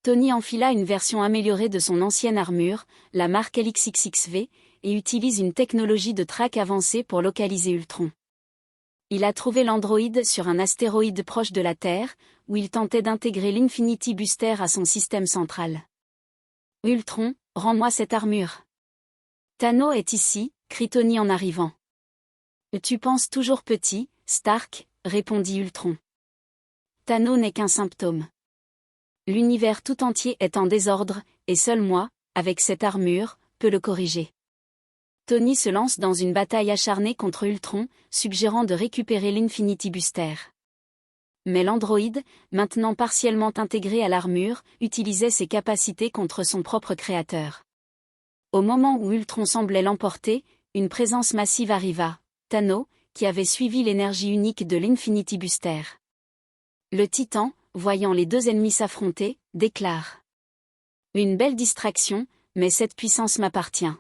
Tony enfila une version améliorée de son ancienne armure, la marque LXXXV, et utilise une technologie de track avancée pour localiser Ultron. Il a trouvé l'androïde sur un astéroïde proche de la Terre, où il tentait d'intégrer l'Infinity Booster à son système central. « Ultron, rends-moi cette armure. »« Thanos est ici », crie Tony en arrivant. « Tu penses toujours petit, Stark », répondit Ultron. « Thanos n'est qu'un symptôme. L'univers tout entier est en désordre, et seul moi, avec cette armure, peux le corriger. » Tony se lance dans une bataille acharnée contre Ultron, suggérant de récupérer l'Infinity Booster. Mais l'androïde, maintenant partiellement intégré à l'armure, utilisait ses capacités contre son propre créateur. Au moment où Ultron semblait l'emporter, une présence massive arriva, Thanos, qui avait suivi l'énergie unique de l'Infinity Booster. Le Titan, voyant les deux ennemis s'affronter, déclare: « Une belle distraction, mais cette puissance m'appartient. »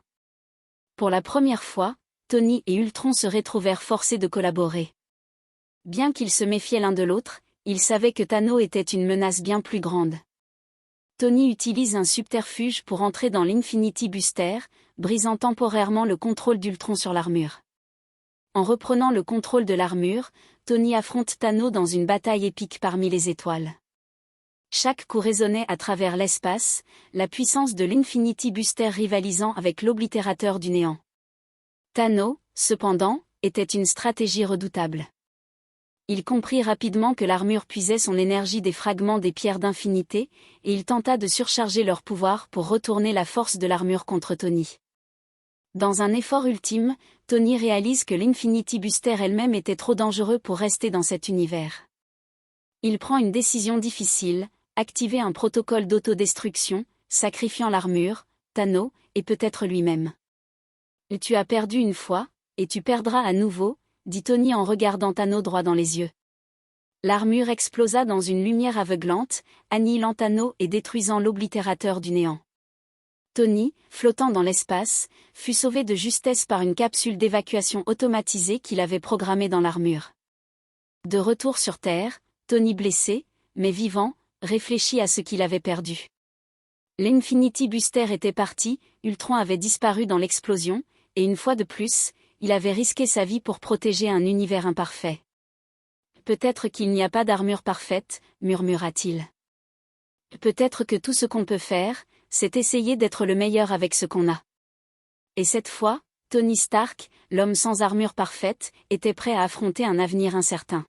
Pour la première fois, Tony et Ultron se retrouvèrent forcés de collaborer. Bien qu'ils se méfiaient l'un de l'autre, ils savaient que Thanos était une menace bien plus grande. Tony utilise un subterfuge pour entrer dans l'Infinity Booster, brisant temporairement le contrôle d'Ultron sur l'armure. En reprenant le contrôle de l'armure, Tony affronte Thanos dans une bataille épique parmi les étoiles. Chaque coup résonnait à travers l'espace, la puissance de l'Infinity Booster rivalisant avec l'oblitérateur du néant. Thanos, cependant, était une stratégie redoutable. Il comprit rapidement que l'armure puisait son énergie des fragments des pierres d'infinité, et il tenta de surcharger leur pouvoir pour retourner la force de l'armure contre Tony. Dans un effort ultime, Tony réalise que l'Infinity Booster elle-même était trop dangereux pour rester dans cet univers. Il prend une décision difficile, activer un protocole d'autodestruction, sacrifiant l'armure, Thanos, et peut-être lui-même. « Tu as perdu une fois, et tu perdras à nouveau », dit Tony en regardant Thanos droit dans les yeux. L'armure explosa dans une lumière aveuglante, annihilant Thanos et détruisant l'oblitérateur du néant. Tony, flottant dans l'espace, fut sauvé de justesse par une capsule d'évacuation automatisée qu'il avait programmée dans l'armure. De retour sur Terre, Tony blessé, mais vivant, réfléchit à ce qu'il avait perdu. L'Infinity Booster était parti, Ultron avait disparu dans l'explosion, et une fois de plus, il avait risqué sa vie pour protéger un univers imparfait. « Peut-être qu'il n'y a pas d'armure parfaite », murmura-t-il. « Peut-être que tout ce qu'on peut faire, c'est essayer d'être le meilleur avec ce qu'on a. » Et cette fois, Tony Stark, l'homme sans armure parfaite, était prêt à affronter un avenir incertain.